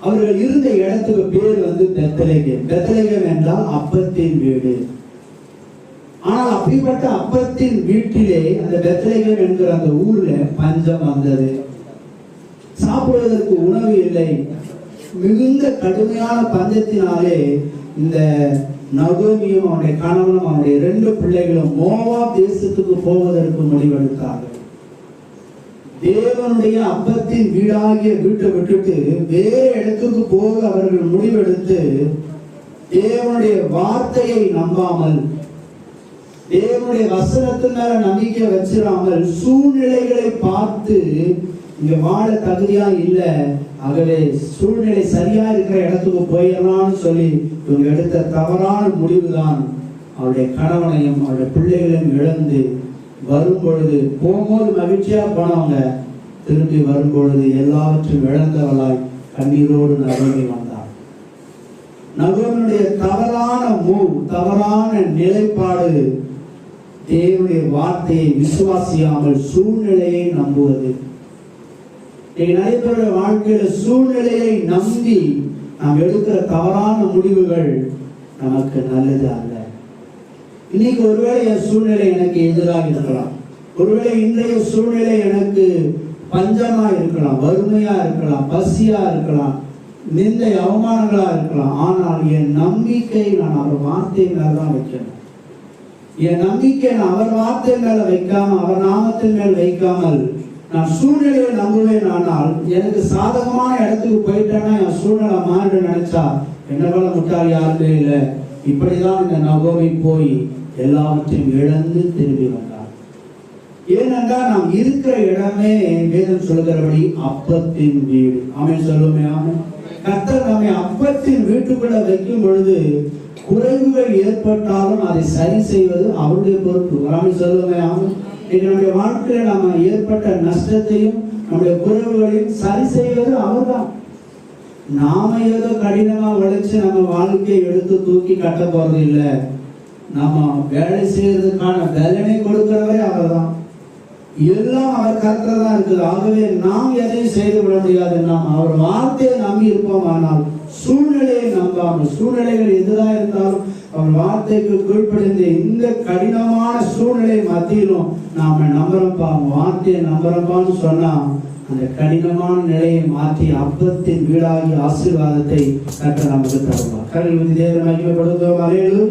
அவர்கள் இருந்த இடத்துக்கு பேர் பெத்லகேம். பெத்லகேம் என்றால் அப்பத்தின் வீடு. ஆனால் அப்படிப்பட்ட அப்பத்தின் வீட்டிலே அந்த பெத்லகேம் என்கிற அந்த ஊர்ல பஞ்சம் வந்தது. சாப்பிடுவதற்கு உணவு இல்லை. மிகுந்த கடுமையான பஞ்சத்தினாலே இந்த நகோமியும் அவனுடைய கணவனும் அவனுடைய 2 பிள்ளைகளும் மோவாப் தேசத்துக்கு போவதற்கு முடிவெடுத்தார்கள். தேவனுடைய அப்பத்தின் வீடாகிய வீட்டை விட்டுட்டு வேறு இடத்துக்கு போக அவர்கள் முடிவெடுத்து தேவனுடைய வார்த்தையை நம்பாமல், தேவனுடைய வசனத்தின் மேல நம்பிக்கை வச்சிடாமல், சூழ்நிலைகளை பார்த்து இங்க வாழ தகுதியா இல்ல, ஆகவே சூழ்நிலை சரியா இருக்கிற இடத்துக்கு போயிடலாம்னு சொல்லி இவங்க எடுத்த தவறான முடிவுதான் அவருடைய கணவனையும் அவருடைய பிள்ளைகளையும் இழந்து வரும்பொழுது, போகும்போது மகிழ்ச்சியா போனவங்க திரும்பி வரும்பொழுது எல்லாவற்றையும் இழந்தவளாய் கண்ணீரோடு நகோமி வந்தார். நகோமியுடைய தவறான தவறான நிலைப்பாடு தேவனுடைய வார்த்தையை விசுவாசியாமல் சூழ்நிலையை நம்புவது. நிறைய பேருடைய வாழ்க்கையில சூழ்நிலையை நம்பி நாம் எடுக்கிற தவறான முடிவுகள் நமக்கு நல்லது அல்ல. இன்னைக்கு ஒருவேளை என் சூழ்நிலை எனக்கு எதிராக இருக்கலாம், ஒருவேளை இன்றைய சூழ்நிலை எனக்கு பஞ்சமா இருக்கலாம், வறுமையா இருக்கலாம், பசியா இருக்கலாம், நிந்தை அவமானங்களா இருக்கலாம். ஆனால் என் நம்பிக்கை நான் அவர் வார்த்தை மேலதான் வைக்கணும். என் நம்பிக்கை நான் அவர் வார்த்தை மேல வைக்காம, அவர் நாமத்தின் மேல் வைக்காமல் நான் சூழ்நிலையை நம்புவேன். ஆனால் எனக்கு சாதகமான இடத்துக்கு போயிட்டேன்னா என் சூழ்நிலை மாறு நினைச்சா என்ன போல முட்டாள் யாருமே இல்லை. இப்படிதான் இந்த நகோமி போய் எல்லாவற்றையும் இழந்து திரும்பி வந்தார். ஏனென்றால் நாம் இருக்கிற இடமே வேதம் சொல்கிறபடி அப்பத்தின் வீடு. ஆமென் சொல்லுமே. ஆமென். கர்த்தர் நம்மை அப்பத்தின் வீட்டுக்குள்ள வைக்கும் பொழுது குறைவுகள் ஏற்பட்டாலும் அதை சரி செய்வது அவருடைய பொறுப்பு. ஆமென் சொல்லுமே. ஆமென். நம்முடைய வாழ்க்கையில நம்ம ஏற்பட்ட நஷ்டத்தையும் நம்முடைய குறைவுகளையும் சரி செய்வது அவர்தான். நாம ஏதோ கடினமா உழைச்சு நம்ம வாழ்க்கையை எடுத்து தூக்கி கட்ட போறது இல்லை. நம்ம வேலை செய்யறதுக்கான வேலனை கொடுக்கிறவரே அவர்தான். எல்லாம் அவர் கருத்துல தான் இருக்குது. ஆகவே நாம் எதையும் செய்து விட முடியாது. நாம் அவர் வார்த்தையை நம்பி இருப்போம். ஆனால் சூழ்நிலையை நம்பாமல், சூழ்நிலைகள் எதிராக இருந்தாலும் அவர் வார்த்தைக்கு கீழ்ப்படிந்த இந்த கடினமான சூழ்நிலை மத்தியிலும் நாம நம்புறப்பா, வார்த்தையை நம்புறப்பான்னு சொன்னா அந்த கடினமான நிலையை மாற்றி அப்பத்தின் வீடாகி ஆசீர்வாதத்தை கர்த்தர் நமக்கு தருவார். கடவுள் தேவனை மகிமைப்படுத்துவோம். அல்லேலூயா.